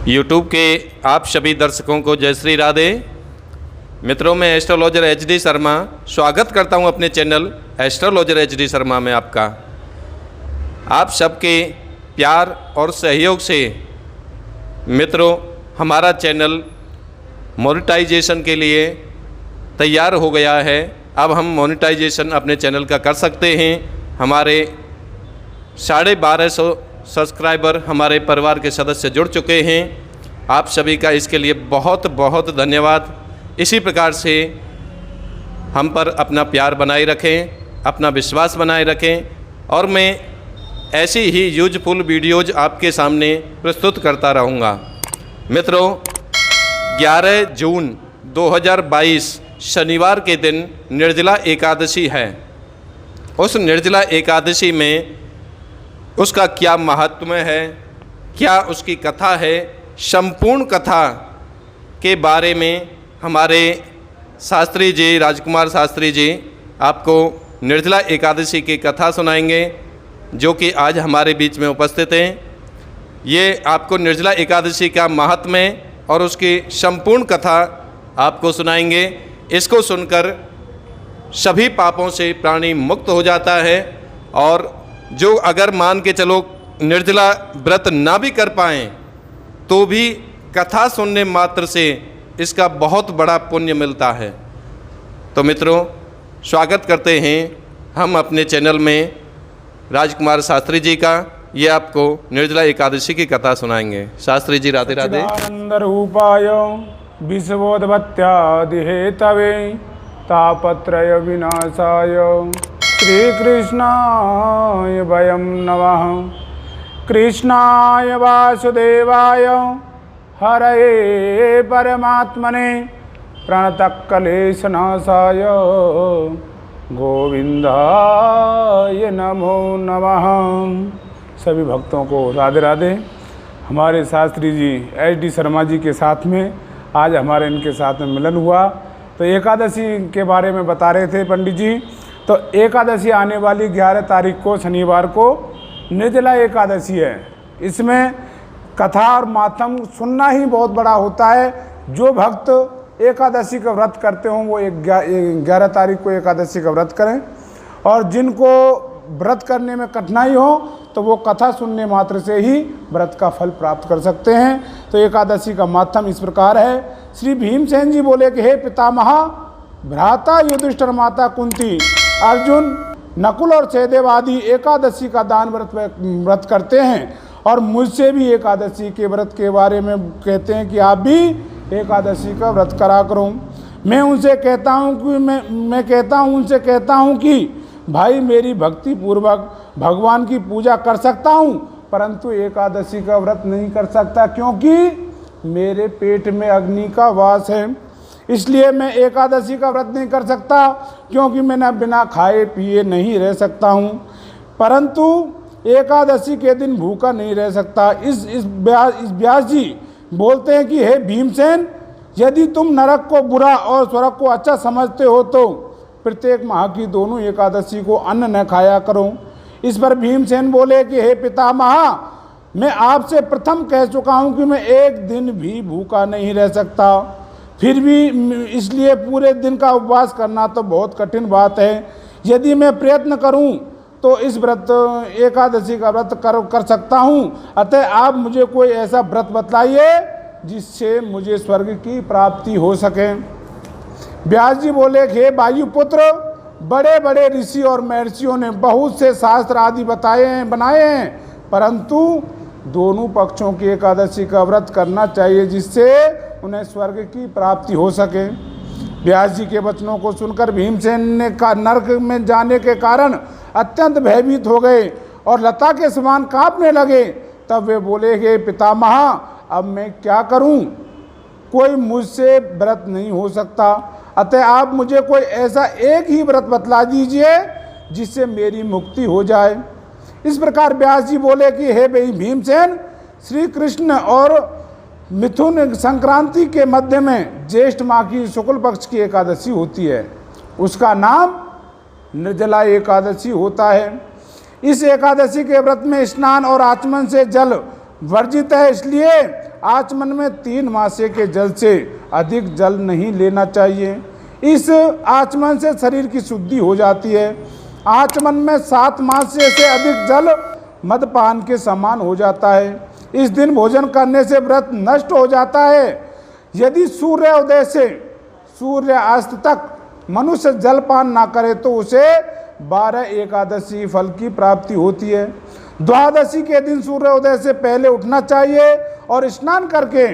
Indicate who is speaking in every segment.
Speaker 1: YouTube के आप सभी दर्शकों को जय श्री राधे। मित्रों, मैं एस्ट्रोलॉजर एचडी शर्मा स्वागत करता हूं अपने चैनल एस्ट्रोलॉजर एचडी शर्मा में आपका। आप सबके प्यार और सहयोग से मित्रों हमारा चैनल मोनेटाइजेशन के लिए तैयार हो गया है। अब हम मोनेटाइजेशन अपने चैनल का कर सकते हैं। हमारे 1250 सब्सक्राइबर हमारे परिवार के सदस्य जुड़ चुके हैं। आप सभी का इसके लिए बहुत बहुत धन्यवाद। इसी प्रकार से हम पर अपना प्यार बनाए रखें, अपना विश्वास बनाए रखें और मैं ऐसी ही यूजफुल वीडियोज़ आपके सामने प्रस्तुत करता रहूँगा। मित्रों, 11 जून 2022 शनिवार के दिन निर्जला एकादशी है। उस निर्जला एकादशी में उसका क्या महत्व है, क्या उसकी कथा है, संपूर्ण कथा के बारे में हमारे शास्त्री जी, राजकुमार शास्त्री जी आपको निर्जला एकादशी की कथा सुनाएंगे, जो कि आज हमारे बीच में उपस्थित हैं। ये आपको निर्जला एकादशी का महात्म्य और उसकी संपूर्ण कथा आपको सुनाएंगे। इसको सुनकर सभी पापों से प्राणी मुक्त हो जाता है और जो अगर मान के चलो निर्जला व्रत ना भी कर पाएँ तो भी कथा सुनने मात्र से इसका बहुत बड़ा पुण्य मिलता है। तो मित्रों, स्वागत करते हैं हम अपने चैनल में राजकुमार शास्त्री जी का। ये आपको निर्जला एकादशी की कथा सुनाएंगे। शास्त्री जी राधे राधे।
Speaker 2: आनंद रूपाय विश्वोदपत्यादिहेतवे तापत्रय विनाशाय श्री कृष्णाय वयं नमः। कृष्णाय वासुदेवाय हरये परमात्मने प्रणतक्लेशनाशाय गोविंदाय नमो नमः। सभी भक्तों को राधे राधे। हमारे शास्त्री जी एचडी शर्मा जी के साथ में आज हमारे इनके साथ में मिलन हुआ। तो एकादशी के बारे में बता रहे थे पंडित जी। तो एकादशी आने वाली 11 तारीख को शनिवार को निर्जला एकादशी है। इसमें कथा और मातम सुनना ही बहुत बड़ा होता है। जो भक्त एकादशी का व्रत करते हों वो 11 तारीख को एकादशी का व्रत करें, और जिनको व्रत करने में कठिनाई हो तो वो कथा सुनने मात्र से ही व्रत का फल प्राप्त कर सकते हैं। तो एकादशी का मातम इस प्रकार है। श्री भीमसेन जी बोले कि हे पितामह, भ्राता युधिष्ठिर, माता कुंती, अर्जुन, नकुल और सहदेव आदि एकादशी का दान व्रत करते हैं, और मुझसे भी एकादशी के व्रत के बारे में कहते हैं कि आप भी एकादशी का व्रत करा करो। मैं उनसे कहता हूँ कि उनसे कहता हूँ कि भाई, मेरी भक्ति पूर्वक भगवान की पूजा कर सकता हूँ, परंतु एकादशी का व्रत नहीं कर सकता, क्योंकि मेरे पेट में अग्नि का वास है। इसलिए मैं एकादशी का व्रत नहीं कर सकता, क्योंकि मैं बिना खाए पिए नहीं रह सकता हूँ, परंतु एकादशी के दिन भूखा नहीं रह सकता। इस व्यास जी बोलते हैं कि हे भीमसेन, यदि तुम नरक को बुरा और स्वर्ग को अच्छा समझते हो तो प्रत्येक माह की दोनों एकादशी को अन्न न खाया करो। इस पर भीमसेन बोले कि हे पितामह, मैं आपसे प्रथम कह चुका हूँ कि मैं एक दिन भी भूखा नहीं रह सकता, फिर भी इसलिए पूरे दिन का उपवास करना तो बहुत कठिन बात है। यदि मैं प्रयत्न करूं तो इस व्रत एकादशी का व्रत कर सकता हूं, अतः आप मुझे कोई ऐसा व्रत बतलाइए जिससे मुझे स्वर्ग की प्राप्ति हो सके। व्यास जी बोले कि हे वायुपुत्र, बड़े बड़े ऋषि और महर्षियों ने बहुत से शास्त्र आदि बनाए हैं, परंतु दोनों पक्षों की एकादशी का व्रत करना चाहिए जिससे उन्हें स्वर्ग की प्राप्ति हो सके। व्यास जी के वचनों को सुनकर भीमसेन ने नरक में जाने के कारण अत्यंत भयभीत हो गए और लता के समान कांपने लगे। तब वे बोले कि पितामह, अब मैं क्या करूं? कोई मुझसे व्रत नहीं हो सकता, अतः आप मुझे कोई ऐसा एक ही व्रत बतला दीजिए जिससे मेरी मुक्ति हो जाए। इस प्रकार व्यास जी बोले कि हे भीमसेन, श्री कृष्ण और मिथुन संक्रांति के मध्य में ज्येष्ठ माह की शुक्ल पक्ष की एकादशी होती है, उसका नाम निर्जला एकादशी होता है। इस एकादशी के व्रत में स्नान और आचमन से जल वर्जित है, इसलिए आचमन में 3 मासे के जल से अधिक जल नहीं लेना चाहिए। इस आचमन से शरीर की शुद्धि हो जाती है। आचमन में 7 मासे से अधिक जल मदपान के समान हो जाता है। इस दिन भोजन करने से व्रत नष्ट हो जाता है। यदि सूर्य उदय से सूर्य अस्त तक मनुष्य जलपान ना करे तो उसे 12 एकादशी फल की प्राप्ति होती है। द्वादशी के दिन सूर्योदय से पहले उठना चाहिए और स्नान करके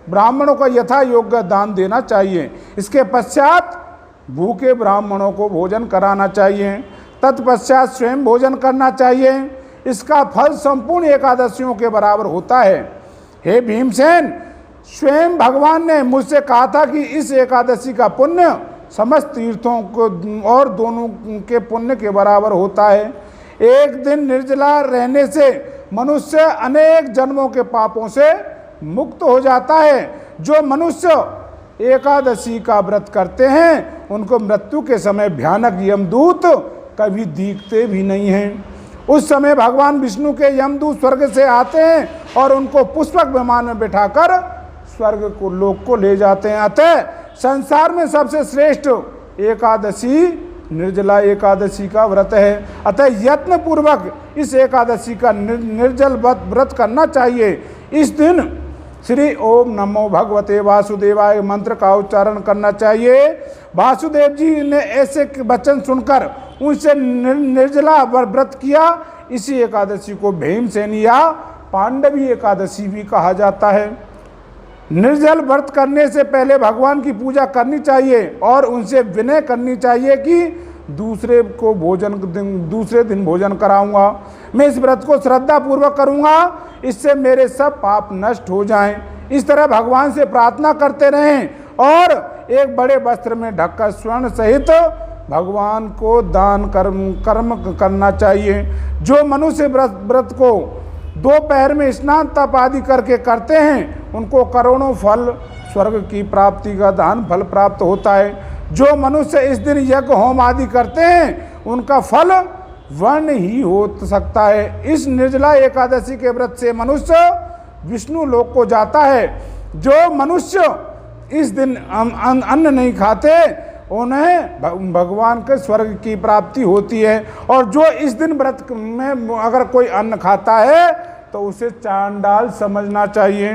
Speaker 2: ब्राह्मणों को यथा योग्य दान देना चाहिए। इसके पश्चात भूखे ब्राह्मणों को भोजन कराना चाहिए। तत्पश्चात स्वयं भोजन करना चाहिए। इसका फल संपूर्ण एकादशियों के बराबर होता है। हे भीमसेन, स्वयं भगवान ने मुझसे कहा था कि इस एकादशी का पुण्य समस्त तीर्थों को और दोनों के पुण्य के बराबर होता है। एक दिन निर्जला रहने से मनुष्य अनेक जन्मों के पापों से मुक्त हो जाता है। जो मनुष्य एकादशी का व्रत करते हैं उनको मृत्यु के समय भयानक यमदूत कभी दिखते भी नहीं हैं। उस समय भगवान विष्णु के यमदूत स्वर्ग से आते हैं और उनको पुष्पक विमान में बिठाकर स्वर्ग को लोक को ले जाते हैं। अतः संसार में सबसे श्रेष्ठ एकादशी निर्जला एकादशी का व्रत है। अतः यत्न पूर्वक इस एकादशी का निर्जल व्रत करना चाहिए। इस दिन श्री ओम नमो भगवते वासुदेवाय मंत्र का उच्चारण करना चाहिए। वासुदेव जी ने ऐसे वचन सुनकर उनसे निर्जला व्रत किया। इसी एकादशी को भीमसेनी या पांडवी एकादशी भी कहा जाता है। निर्जल व्रत करने से पहले भगवान की पूजा करनी चाहिए और उनसे विनय करनी चाहिए कि दूसरे दिन भोजन कराऊंगा। मैं इस व्रत को श्रद्धा पूर्वक करूंगा, इससे मेरे सब पाप नष्ट हो जाएं। इस तरह भगवान से प्रार्थना करते रहें और एक बड़े वस्त्र में ढककर स्वर्ण सहित भगवान को दान कर्म करना चाहिए। जो मनुष्य व्रत को दोपहर में स्नान तप आदि करके करते हैं उनको करोड़ों फल स्वर्ग की प्राप्ति का दान फल प्राप्त होता है। जो मनुष्य इस दिन यज्ञ होम आदि करते हैं उनका फल वर्ण ही हो सकता है। इस निर्जला एकादशी के व्रत से मनुष्य विष्णु लोक को जाता है। जो मनुष्य इस दिन अन्न नहीं खाते उन्हें भगवान के स्वर्ग की प्राप्ति होती है। और जो इस दिन व्रत में अगर कोई अन्न खाता है तो उसे चांडाल समझना चाहिए।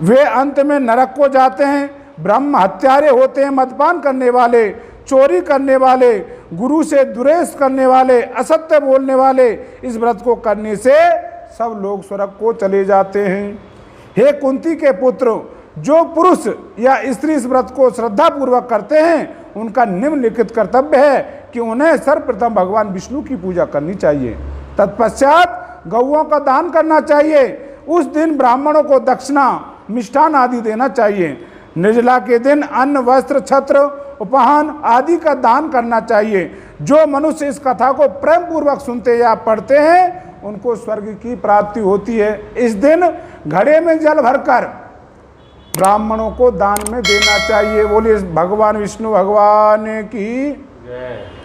Speaker 2: वे अंत में नरक को जाते हैं। ब्रह्म हत्यारे होते हैं, मदपान करने वाले, चोरी करने वाले, गुरु से दुरेष करने वाले, असत्य बोलने वाले। इस व्रत को करने से सब लोग स्वर्ग को चले जाते हैं। हे कुंती के पुत्र, जो पुरुष या स्त्री इस व्रत को श्रद्धा पूर्वक करते हैं उनका निम्नलिखित कर्तव्य है कि उन्हें सर्वप्रथम भगवान विष्णु की पूजा करनी चाहिए। तत्पश्चात गौओं का दान करना चाहिए। उस दिन ब्राह्मणों को दक्षिणा मिष्ठान आदि देना चाहिए। निर्जला के दिन अन्न वस्त्र छत्र उपहान आदि का दान करना चाहिए। जो मनुष्य इस कथा को प्रेम पूर्वक सुनते या पढ़ते हैं उनको स्वर्ग की प्राप्ति होती है। इस दिन घड़े में जल भरकर ब्राह्मणों को दान में देना चाहिए। बोलिए भगवान विष्णु भगवान की जय।